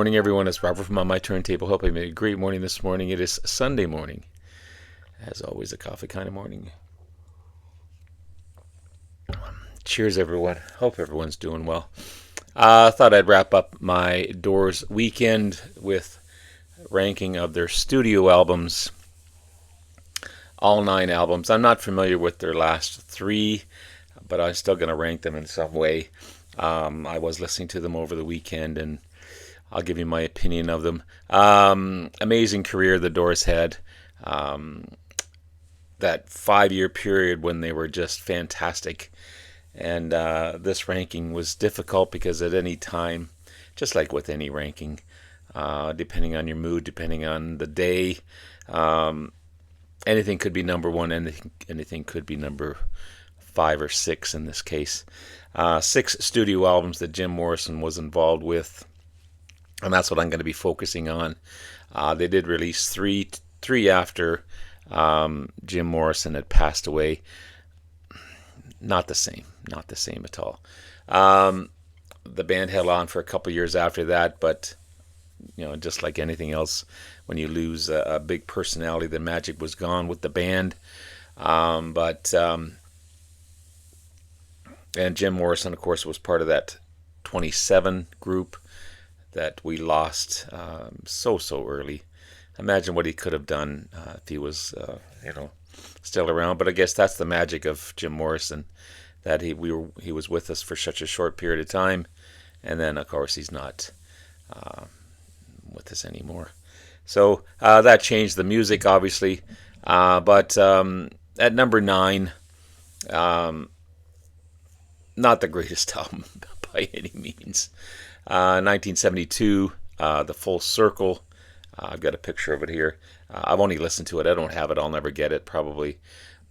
morning, everyone. It's Robert from On My Turntable. Hope you had a great morning this morning. It is Sunday morning. As always, a coffee kind of morning. Cheers, everyone. Hope everyone's doing well. I thought I'd wrap up my Doors weekend with ranking of their studio albums. All 9 albums. I'm not familiar with their last 3, but I'm still going to rank them in some way. I was listening to them over the weekend, and I'll give you my opinion of them. Amazing career the Doors had. That 5-year period when they were just fantastic. And this ranking was difficult because at any time, just like with any ranking, depending on your mood, depending on the day, anything could be number 1, anything could be number 5 or 6 in this case. 6 studio albums that Jim Morrison was involved with, and that's what I'm going to be focusing on. They did release three after Jim Morrison had passed away. Not the same at all. The band held on for a couple years after that, but just like anything else, when you lose a big personality, the magic was gone with the band. And Jim Morrison, of course, was part of that 27 group that we lost so early. Imagine what he could have done if he was, still around. But I guess that's the magic of Jim Morrison, that he was with us for such a short period of time, and then of course he's not with us anymore. So that changed the music, obviously. But at number 9. Not the greatest album by any means. 1972, The Full Circle. I've got a picture of it here. I've only listened to it. I don't have it. I'll never get it, probably.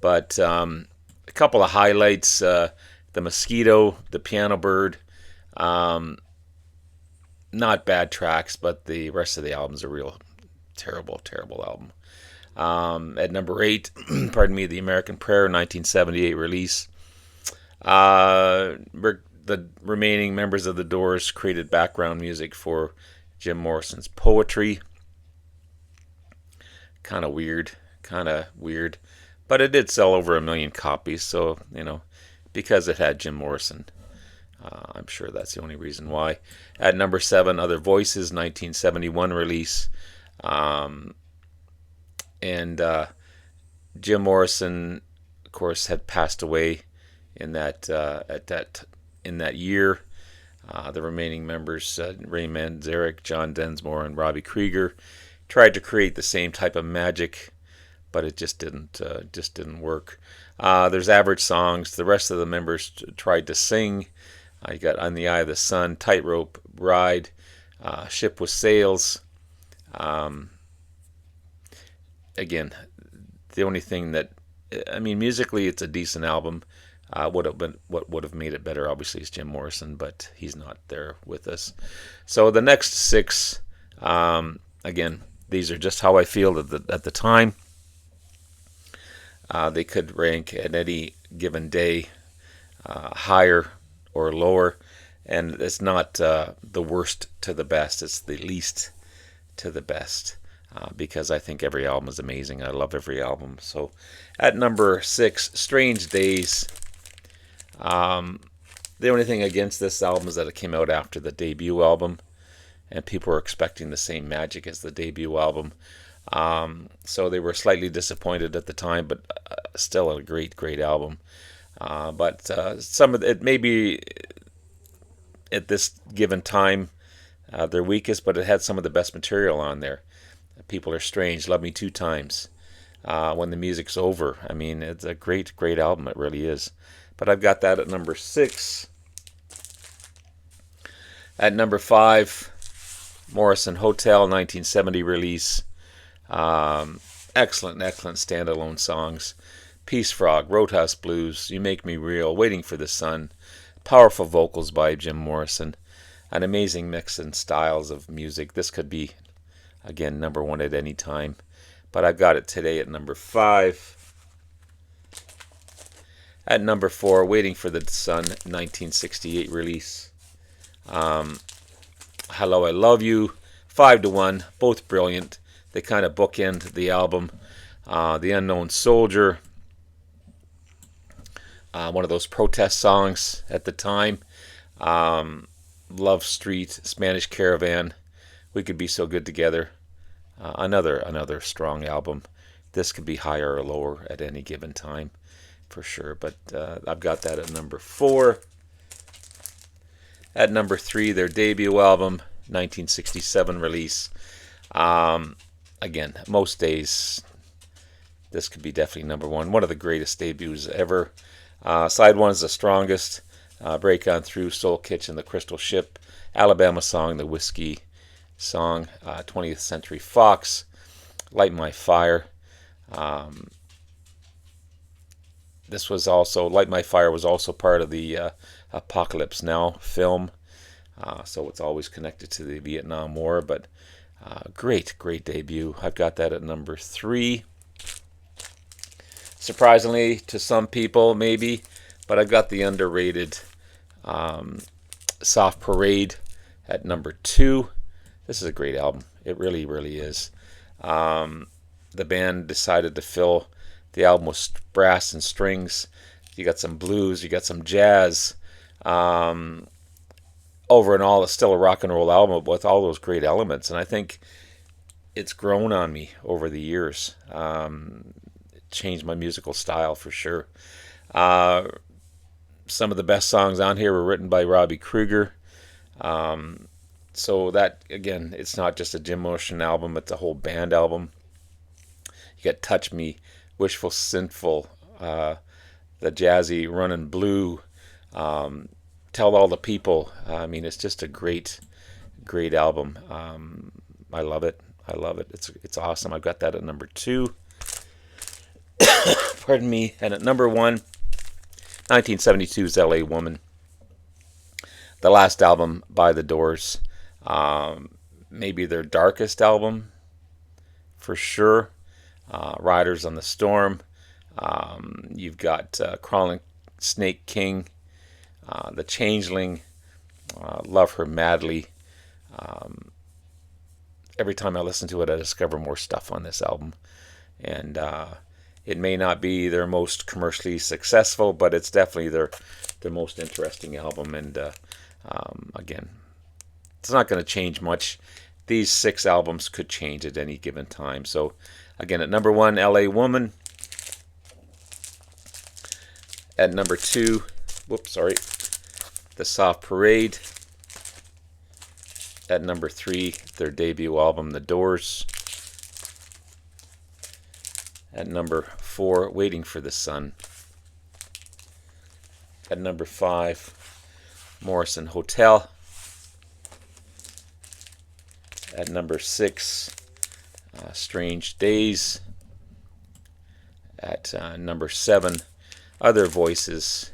But a couple of highlights. The Mosquito, The Piano Bird. Not bad tracks, but the rest of the album's a real terrible album. At number 8, pardon me, The American Prayer, 1978 release. The remaining members of the Doors created background music for Jim Morrison's poetry. Kind of weird, but it did sell over 1 million copies, so because it had Jim Morrison, I'm sure that's the only reason why. At number 7, Other Voices, 1971 release. And Jim Morrison, of course, had passed away in that year. The remaining members, Ray Manzarek, John Densmore, and Robbie Krieger, tried to create the same type of magic, but it just didn't work. There's average songs. The rest of the members tried to sing. You got On the Eye of the Sun, Tightrope Ride, Ship with Sails. Again, the only thing that, musically it's a decent album. What would have made it better, obviously, is Jim Morrison, but he's not there with us. So the next 6, again, these are just how I feel at the time. They could rank at any given day higher or lower, and it's not the worst to the best. It's the least to the best, because I think every album is amazing. I love every album. So at number 6, Strange Days. The only thing against this album is that it came out after the debut album, and people were expecting the same magic as the debut album. So they were slightly disappointed at the time, but still a great album. But some of it may be at this given time their weakest, but it had some of the best material on there. People Are Strange, Love Me 2 Times, When the Music's Over. It's a great album. It really is. But I've got that at number 6. At number 5, Morrison Hotel, 1970 release. Excellent standalone songs. Peace Frog, Roadhouse Blues, You Make Me Real, Waiting for the Sun. Powerful vocals by Jim Morrison. An amazing mix and styles of music. This could be, again, number 1 at any time. But I've got it today at number 5. At number 4, Waiting for the Sun, 1968 release. Hello, I Love You, 5-1, both brilliant. They kind of bookend the album. The Unknown Soldier, one of those protest songs at the time. Love Street, Spanish Caravan, We Could Be So Good Together. Another strong album. This could be higher or lower at any given time, for sure. But I've got that at number 4. At number 3, their debut album, 1967 release. Again, most days, this could be definitely number 1. One of the greatest debuts ever. Side 1 is the strongest. Break On Through, Soul Kitchen, The Crystal Ship, Alabama Song, The Whiskey Song, 20th Century Fox, Light My Fire. This was also, Light My Fire was also part of the Apocalypse Now film. So it's always connected to the Vietnam War, but great debut. I've got that at number 3. Surprisingly to some people, maybe, but I've got the underrated Soft Parade at number 2. This is a great album. It really, really is. The band decided to fill the album with brass and strings. You got some blues, you got some jazz. Over and all, it's still a rock and roll album with all those great elements, and I think it's grown on me over the years. It changed my musical style for sure. Some of the best songs on here were written by Robbie Krieger. So that, again, it's not just a Jim Morrison album, it's a whole band album. You got Touch Me, Wishful Sinful, the jazzy Runnin' Blue, Tell All the People. I mean, it's just a great album. I love it. It's awesome. I've got that at number 2. Pardon me. And at number 1, 1972's L.A. Woman. The last album by The Doors. Maybe their darkest album, for sure. Riders on the Storm. You've got Crawling Snake King, The Changeling, Love Her Madly. Every time I listen to it, I discover more stuff on this album. And it may not be their most commercially successful, but it's definitely their most interesting album. And again, it's not going to change much. These 6 albums could change at any given time. So again, at number 1, L.A. Woman. At number 2, The Soft Parade. At number 3, their debut album, The Doors. At number 4, Waiting for the Sun. At number 5, Morrison Hotel. At number 6, Strange Days. At number 7, Other Voices.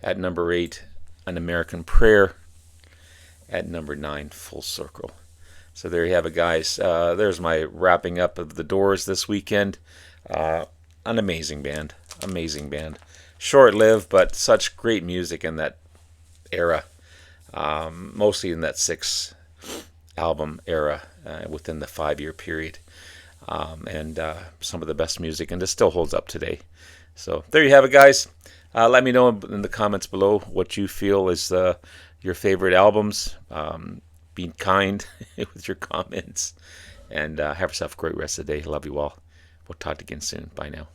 At number 8, An American Prayer. At number 9, Full Circle. So there you have it, guys. There's my wrapping up of The Doors this weekend. An amazing band. Short-lived, but such great music in that era. Mostly in that 6-album era within the 5-year period. And some of the best music, and this still holds up today. So there you have it, guys. Let me know in the comments below what you feel is your favorite albums. Be kind with your comments, and have yourself a great rest of the day. Love you all. We'll talk again soon. Bye now.